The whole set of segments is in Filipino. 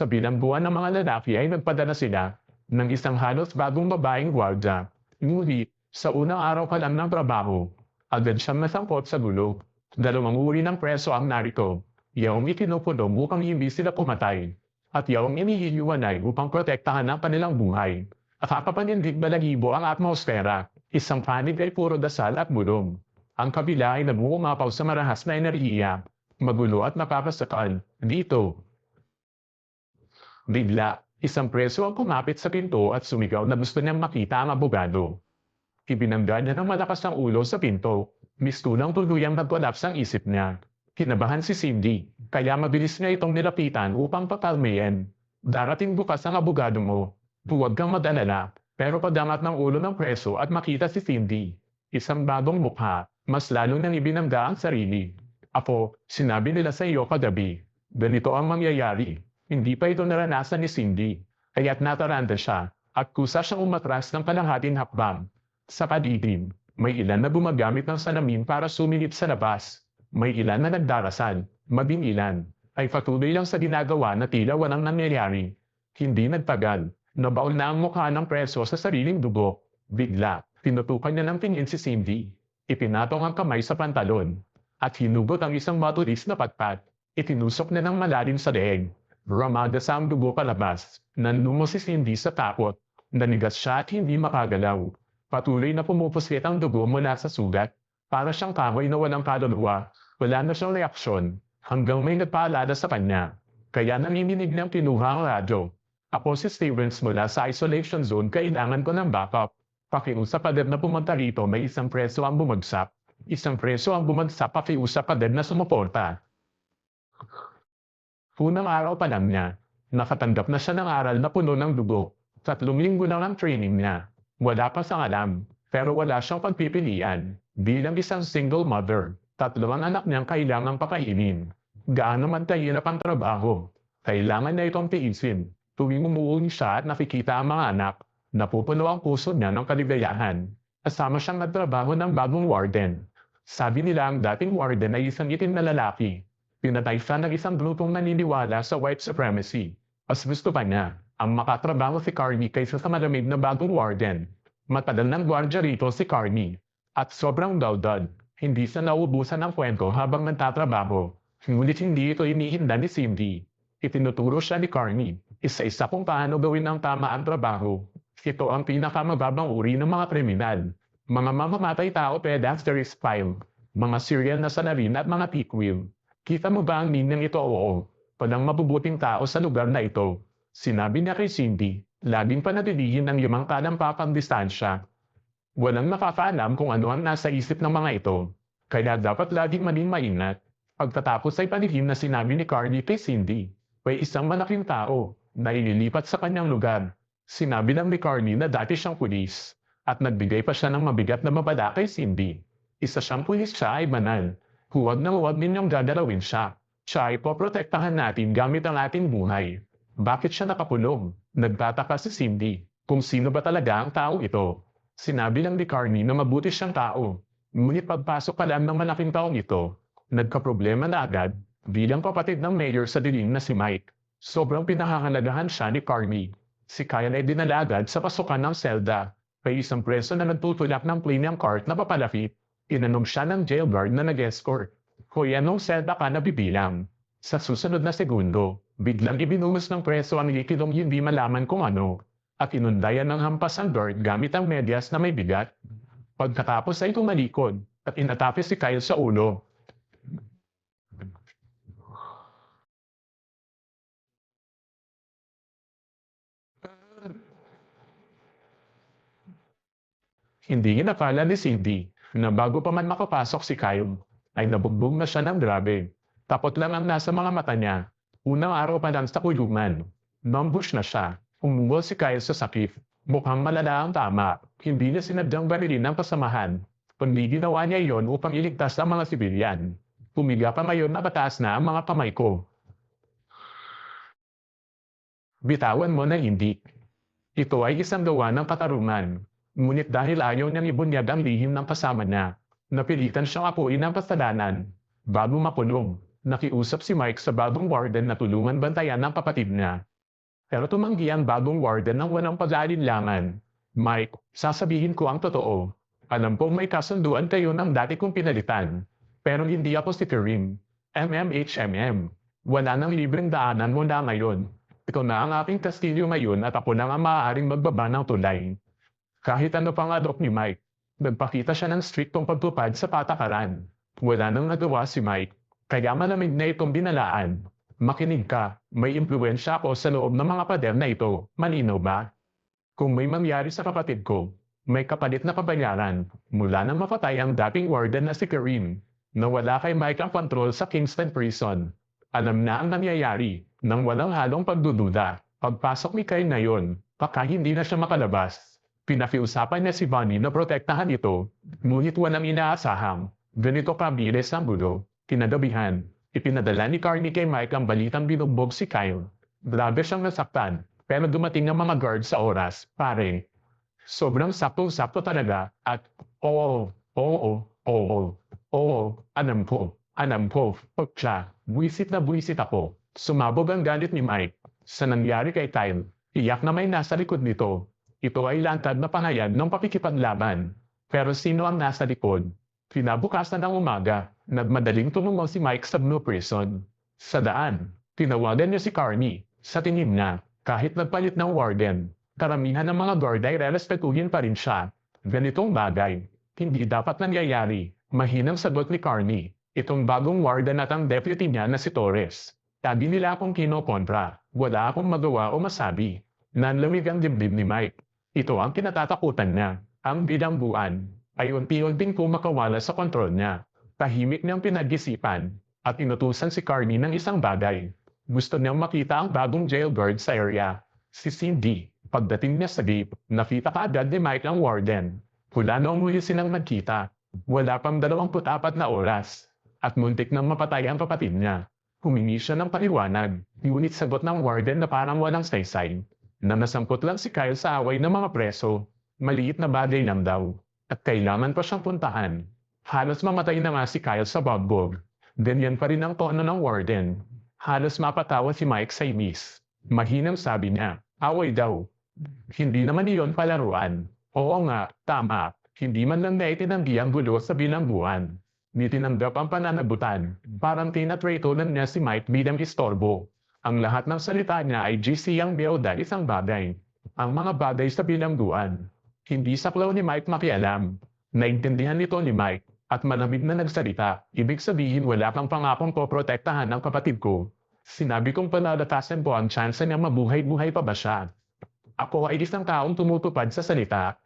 Sa bilangguan ng mga lalaki ay nagpadala sila ng isang halos bagong babaeng gwardya. Ngunit, sa unang araw pa lang ng trabaho, agad siyang nasangkot sa gulo. Dalawang uri ng preso ang narito. Yaong itinupulong upang hindi sila pumatay. At yaong inihihiwanay upang protektahan ang kanilang buhay. Nakakapanindig balahibo ang atmosfera. Isang panig ay puro dasal at bulong. Ang kabila ay nabuumapaw sa marahas na enerhiya. Magulo at mapapasakal. Dito, bigla, isang preso ang kumapit sa pinto at sumigaw na gusto niyang makita ang abogado. Ibinangga niya ng malakas ang ulo sa pinto. Mistulang tuluyang nag-collapse ang isip niya. Kinabahan si Cindy, kaya mabilis niya itong nilapitan upang pakalmayan. Darating bukas ang abogado mo. Huwag kang mag-alala, pero pagdangat ng ulo ng preso at makita si Cindy. Isang bagong mukha, mas lalo nang ibinangga ang sarili. Ako, sinabi nila sa iyo kagabi. Ganito ang mangyayari. Hindi pa ito naranasan ni Cindy, kaya't nataranta siya at kusa siyang umatras ng kalahating hakbang. Sa paligid, may ilan na gumagamit ng salamin para sumilip sa labas. May ilan na nagdarasal, mabing ilan, ay patuloy lang sa ginagawa na tila walang nangyayari. Hindi nagtagal, nabaon na ang mukha ng preso sa sariling dugo. Bigla, tinutukan niya ng tingin si Cindy. Ipinatong ang kamay sa pantalon, at hinugot ang isang matulis na patpat. Itinusok niya ng malalim sa leeg. Ramada sa ang dugo palabas. Nanlumo si Cindy sa takot. Nanigas siya at hindi makagalaw. Patuloy na pumupusit ang dugo mula sa sugat. Para siyang kahoy na walang kaluluwa. Wala na siyang reaksyon. Hanggang may nagpaalala sa kanya. Kaya nanginginig niyang kinuha ang radyo. Ako si Stevens mula sa isolation zone, kailangan ko ng backup. Pakiusap agad na pumunta rito, may isang preso ang bumagsak. Isang preso ang bumagsak, pakiusap agad na sumuporta. Unang araw pa lang niya, nakatanggap na siya ng aral na puno ng dugo. 3 linggo lang ang training niya. Wala pa siyang alam, pero wala siyang pagpipilian. Bilang isang single mother, 3 ang anak niyang kailangang pakainin. Gaano man kahirap ang trabaho, kailangan niya itong tiisin. Tuwing umuwi siya at nakikita ang mga anak, napupuno ang puso niya ng kaligayahan. Kasama siyang nagtrabaho ng bagong warden. Sabi nila ang dating warden ay isang itim na lalaki. Pinatay siya ng isang grupong naniniwala sa white supremacy. Mas gusto pa niya ang makatrabaho si Carney kaysa sa malamig na bagong warden. Matagal ng gwardya rito si Carney. At sobrang dawdad. Hindi siya nauubusan ng kwento habang nagtatrabaho. Ngunit hindi ito inihinda ni Cindy. Itinuturo siya ni Carney. Isa-isa kung paano gawin ang tama ang trabaho. Ito ang pinakamababang uri ng mga kriminal. Mga mamamatay tao pedasterisk file. Mga serial na salarin at mga pikwil. Kita mo ba ang meaning ito? Oo. Walang mabubuting tao sa lugar na ito. Sinabi niya kay Cindy, laging panatilihin ng 5 talampakang distansya. Walang nakakaalam kung ano ang nasa isip ng mga ito. Kaya dapat laging maging maingat. Pagkatapos ay palihim na sinabi ni Carney kay Cindy, may isang malaking tao na ililipat sa kanyang lugar. Sinabi ng ni Carney na dati siyang pulis at nagbigay pa siya ng mabigat na babala kay Cindy. Isa siyang pulis, siya ay banal. Huwag na huwag ninyong dadalawin siya. Siya ay poprotektahan natin gamit ang ating buhay. Bakit siya nakakulong? Nagtataka si Cindy kung sino ba talaga ang tao ito. Sinabi lang ni Carney na mabuti siyang tao. Ngunit pagpasok pa lang ng malaking taong ito, nagkaproblema na agad bilang kapatid ng mayor sa dilim na si Mike. Sobrang pinahahalagahan siya ni Carney. Si Kyle ay dinala agad sa pasukan ng selda. May isang preso na nagtutulak ng playing cart na papalapit. Inanom siya ng jailguard na nag-escort. Hoy, anong selda ka nabibilang? Sa susunod na segundo, biglang ibinuhos ng preso ang likidong hindi malaman kung ano, at inundayan ng hampas ang guard gamit ang medyas na may bigat. Pagkatapos ay tumalikod, at inatake si Kyle sa ulo. Hindi inakala ni Cindy na bago pa man makapasok si Kyle, ay nabugbog na siya ng grabe. Takot lang ang nasa mga mata niya. Unang araw pa lang sa kulungan. Numbush na siya. Umungol si Kyle sa sakit. Mukhang malala ang tama. Hindi niya sinadyang barilin ng kasamahan. Kundi ginawa niya iyon upang iligtas ang mga sibilyan. Pumiga pa ngayon na pataas na ang mga kamay ko. Bitawan mo na hindi. Ito ay isang gawa ng katarungan. Ngunit dahil ayaw niyang ibunyag ang lihim ng kasama niya, napilitan siyang apuin ang kasalanan bago makulong. Nakiusap si Mike sa bagong warden na tulungan bantayan ng kapatid niya. Pero tumanggi ang bagong warden ng walang pag-aalinlangan. Mike, sasabihin ko ang totoo. Alam kong may kasunduan kayo ng dati kong pinalitan. Pero hindi ako si Karim. MMHMM. Wala nang libreng daanan mo na ngayon. Ikaw na ang aking kastilyo ngayon at ako na ang maaaring magbaba ng tulay. Kahit ano pang adok ni Mike, nagpakita siya ng striktong pagtupad sa patakaran. Wala nang nagawa si Mike, kaya malamig na itong binalaan. Makinig ka, may impluwensya ako sa loob ng mga pader na ito, malinaw ba? Kung may mangyari sa kapatid ko, may kapalit na kabayaran mula nang mapatay ang dating warden na si Karim. Nawala kay Mike ang kontrol sa Kingston Prison. Alam na ang nangyayari nang walang halong pagdududa. Pagpasok ni Kyle na yon, baka hindi na siya makalabas. Pinakiusapan niya si Bonnie na protektahan ito, ngunit walang inaasahang. Ganito kabilis ang gulo. Kinagabihan, ipinadala ni Carney kay Mike ang balitang binugbog si Kyle. Grabe siyang nasaktan, pero dumating ang mga guards sa oras, pare. Sobrang saktong-sakto talaga at alam ko, siya, buwisit na buwisit ako. Sumabog ang galit ni Mike. Sa nangyari kay Kyle, iyak na may nasa likod nito. Ito ay lantad na panghayag ng pakikipaglaban. Pero sino ang nasa likod? Kinabukasan ng umaga, nagmadaling tumungo si Mike sa Blue Prison. Sa daan, tinawagan niya si Carney. Sa tingin niya, kahit nagpalit ng warden, karamihan ng mga guard ay rerespetuhin pa rin siya. Ganitong bagay, hindi dapat nangyayari. Mahinang sagot ni Carney. Itong bagong warden at ang deputy niya na si Torres. Sabi nila akong kinokontra. Wala akong magawa o masabi. Nanlamig ang dibdib ni Mike. Ito ang kinatatakutan niya. Ang bilangguan ay unti-unting kumakawala sa kontrol niya. Tahimik niyang pinag-isipan at inutusan si Carney ng isang bagay. Gusto niyang makita ang bagong jail guard sa area. Si Cindy. Pagdating niya sa gate, nakita kaagad ni Mike ang warden. Hula noong huli silang nagkita. Wala pang 24 na oras. At muntik nang mapatay ang kapatid niya. Humingi siya ng paliwanag. Ngunit sagot ng warden na parang walang saysay. Na nasangkot lang si Kyle sa away ng mga preso. Maliit na bagay lang daw. At kailangan pa siyang puntahan. Halos mamatay na nga si Kyle sa bugbog. Ganyan pa rin ang tono ng warden. Halos mapatawa si Mike sa inis. Mahinang sabi niya, away daw. Hindi naman iyon palaruan. Oo nga, tama. Hindi man lang naitinanggi ang gulo sa bilangguan. Nitinanggap ang pananagutan. Parang tinatratolan niya si Mike bilang istorbo. Ang lahat ng salita niya ay GC ang biyoda isang bagay. Ang mga bagay sa bilangguan. Hindi saklaw ni Mike makialam. Naintindihan nito ni Mike at malamig na nagsalita. Ibig sabihin wala kang pangakong poprotektahan ng kapatid ko. Sinabi kong palalatasan ko ang tsansa niya mabuhay-buhay pa ba siya. Ako ay isang taong tumutupad sa salita.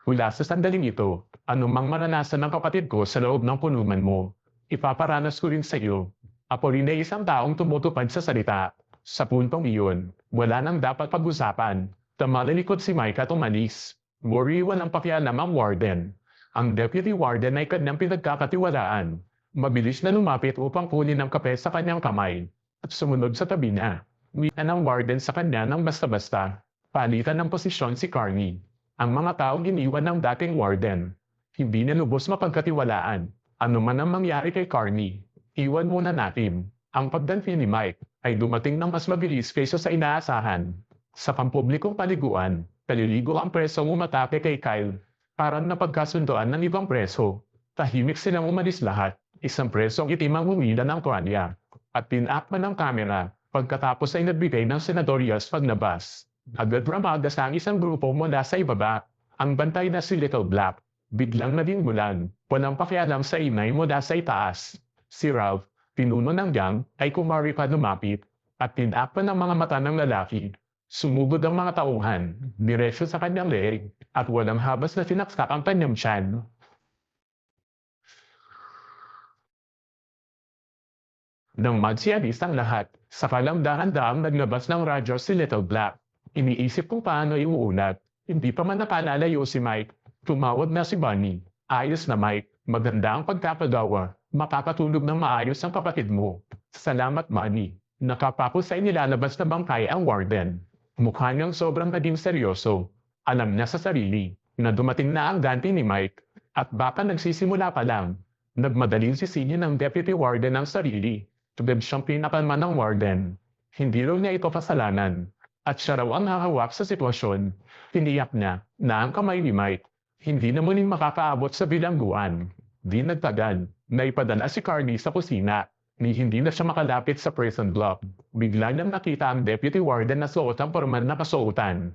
Hula sa sandaling ito, anumang maranasan ng kapatid ko sa loob ng punuman mo, ipaparanas ko rin sa iyo. Ako rin ay isang taong tumutupad sa salita. Sa puntong iyon, wala nang dapat pag-usapan. Tamalilikod si Mike at umalis. Walang pakialam ang warden. Ang deputy warden ay kanyang pinagkakatiwalaan. Mabilis na lumapit upang kunin ang kape sa kanyang kamay. At sumunod sa tabi niya. Wika ng warden sa kanya ng basta-basta. Palitan ng posisyon si Carney. Ang mga taong iniwan ng dating warden. Hindi na lubos mapagkatiwalaan. Ano man ang mangyari kay Carney, iwan muna natin. Ang pagdanti ni Mike ay dumating ng mas mabilis kaysa sa inaasahan. Sa pampublikong paliguan, paliligo ang presong umatake kay Kyle. Parang napagkasundoan ng ibang preso. Tahimik silang umalis lahat. Isang presong itim ang humila ng tuwalya. At pinakman ng kamera. Pagkatapos ay nagbigay ng senatorials paglabas. Agad ramadas ang isang grupo mula sa ibaba. Ang bantay na si Little Black. Biglang naging bulan. Walang pakialam sa inay mula sa itaas. Si Ralph, pinuno ng gang, ay kumari pa lumapit. At pinakman ng mga mata ng lalaki. Sumugod ang mga tauhan. Diretso sa kanyang leeg. At walang habas na sinaksak ang kanyang tiyan. Nang magsialis ang lahat, saka lang dahan-dahang naglabas ng radyo si Little Black. Iniisip kung paano iuunat. Hindi pa man napalalayo si Mike. Tumawag na si Bonnie. Ayos na Mike, maganda ang pagkakagawa. Makakatulog ng maayos ang kapatid mo. Salamat Bonnie. Nakapako sa inilalabas na bangkay ang warden. Mukha niyang sobrang naging seryoso. Alam niya sa sarili na dumating na ang ganti ni Mike. At baka nagsisimula pa lang. Nagmadaling sisingin ng deputy warden ang sarili. Tubeb siyang pinakalma ng warden. Hindi raw niya ito kasalanan. At siya raw ang hahawak sa sitwasyon. Tiniyak niya na ang kamay ni Mike hindi na muling makakaabot sa bilangguan. Di nagtagal, naipadala si Carney sa kusina. Ni hindi na siya makalapit sa prison block. Bigla niyang nakita ang deputy warden na suot ang formal na kasuotan.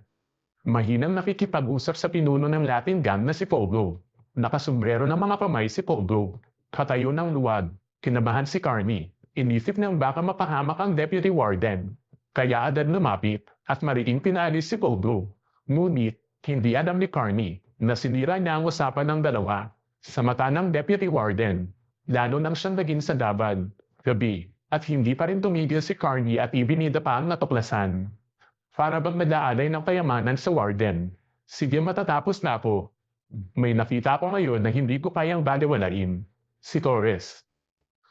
Mahinang nakikipag-usap sa pinuno ng Latin gang na si Pogo. Nakasombrero ng mga kamay si Pogo. Katayo ng luwag. Kinabahan si Carney. Inisip niyang baka mapahamak ang deputy warden. Kaya agad lumapit at mariing pinalis si Pogo. Ngunit, hindi alam ni Carney na sinira niya ang usapan ng dalawa. Sa mata ng deputy warden, lalo nang siyang naging sandabad. Gabi, at hindi pa rin tumigil si Carney at ibinida pa ang natuklasan. Para bang nag-aalay ng kayamanan sa warden. Sige, matatapos na ako. May nakita ko ngayon na hindi ko kayang baliwalain. Si Torres.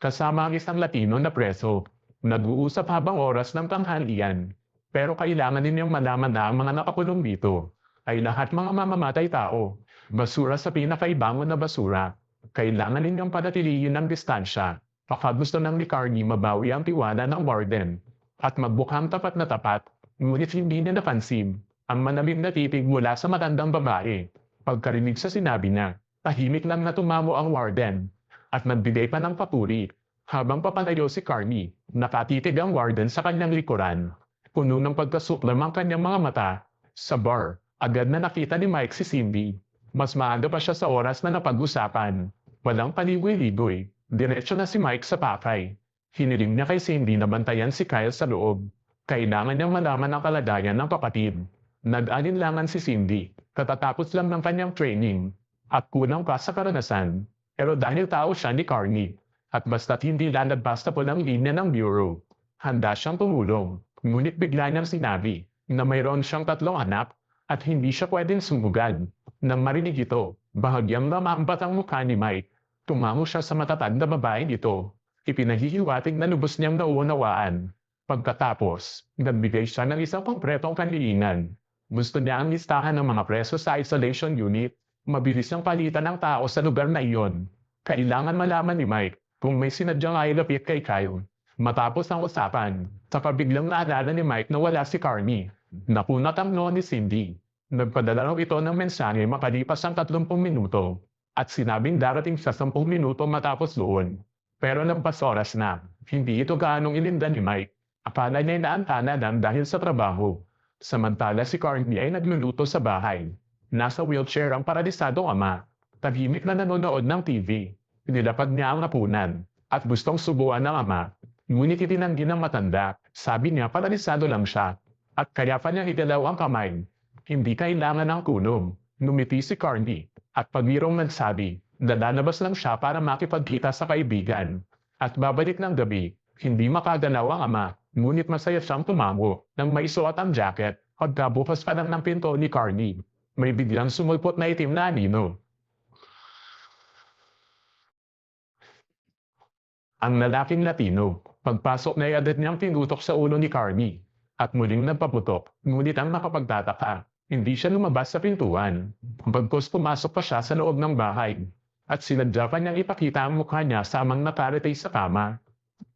Kasama ang isang Latino na preso. Nag-uusap habang oras ng tanghalian. Pero kailangan ninyong malaman na ang mga nakakulong dito ay lahat mga mamamatay tao. Basura sa pinakaibangon na basura. Kailangan ninyong panatilihin ang distansya. Baka gusto ng ni Carney mabawi ang tiwala ng warden. At magbukhang tapat na tapat. Ngunit hindi niya napansin ang manamig na titig mula sa matandang babae. Pagkarinig sa sinabi niya, tahimik lang na tumamo ang warden at nagbigay pa ng papuri. Habang papalayo si Carney, nakatitig ang warden sa kanyang likuran. Puno ng pagkasuklam ang kanyang mga mata. Sa bar, agad na nakita ni Mike si Cindy. Mas maaga pa siya sa oras na napag-usapan. Walang paligoy-ligoy. Diretso na si Mike sa pakay. Hiniling niya kay Cindy na bantayan si Kyle sa loob. Kailangan niyang malaman ang kalagayan ng kapatid. Nag-alinlangan si Cindy. Katatapos lang ng kanyang training. At kulang pa sa karanasan. Pero dahil tao siya ni Carney. At basta't hindi lalabas na po ng linya ng bureau. Handa siyang tumulong. Ngunit bigla niyang sinabi na mayroon siyang 3 anak at hindi siya pwedeng sumugad. Nang marinig ito, bahagyang lamambat ang mukha ni Mike. Tumango siya sa matatag na babae nito. Ipinahihiwatig na lubos niyang nauunawaan. Pagkatapos, nagbigay siya ng isang konkretong kanlilingan. Gusto niya ang listahan ng mga preso sa isolation unit. Mabilis ang palitan ng tao sa lugar na iyon. Kailangan malaman ni Mike kung may sinadyang ailapit kay Kyle. Matapos ang usapan, saka biglang naalala ni Mike na wala si Carney. Napunat ang noo ni Cindy. Nagpadala raw ito ng mensahe makalipas ang 30 minuto. At sinabing darating sa 10 minuto matapos doon. Pero lampas oras na, hindi ito gaanong ilinda ni Mike. Akala niya inaantana lang dahil sa trabaho. Samantala si Carney ay nagluluto sa bahay. Nasa wheelchair ang paralisadong ama. Tahimik na nanonood ng TV. Nilapag niya ang hapunan. At gustong subuan ng ama. Ngunit itinanggi ng matanda. Sabi niya paralisado lang siya. At kaya pa niya idalaw ang kamay. Hindi kailangan ng kulong. Numiti si Carney. At pagmirong nagsabi, lalabas lang siya para makipagkita sa kaibigan. At babalik ng gabi. Hindi makagalaw ang ama. Ngunit masaya siyang tumango nang maisuot ang jacket. Pagkabukas pa lang ng pinto ni Carney. May biglang sumulpot na itim na anino. Ang lalaking Latino, pagpasok na agad niyang tinutok sa ulo ni Carney. At muling nagpaputok, ngunit ang nakapagtataka, hindi siya lumabas sa pintuan. Pagkos pumasok pa siya sa loob ng bahay. At sinadya pa niyang ipakita ang mukha niya sa amang nakaratay sa kama.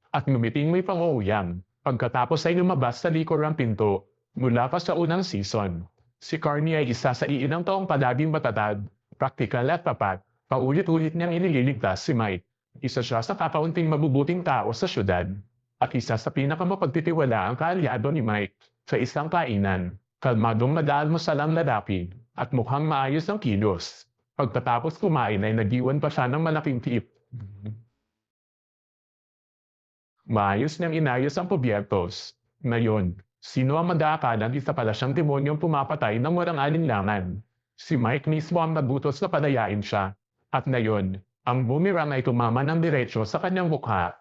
At ngumiting may pang-uuyam. Pagkatapos ay lumabas sa likod ang pinto, mula pa sa unang season. Si Carney ay isa sa iilang taong palaging matatag, praktikal at tapat. Paulit-ulit niyang iniligtas si Mike. Isa siya sa kakaunting mabubuting tao sa syudad. At isa sa pinakamapagtitiwala ang kaalyado ni Mike sa isang kainan. Kalmadong nag-aalmusal ang lalaki at mukhang maayos ang kilos. Pagkatapos kumain ay nag-iwan pa siya ng malaking tip. Maayos niyang inayos ang pubyertos. Ngayon, sino ang mag-aakalang isa pala siyang demonyong pumapatay ng walang alinlangan? Si Mike mismo ang nagutos na palayain siya. At ngayon, ang boomerang ay tumama ng diretsyo sa kanyang mukha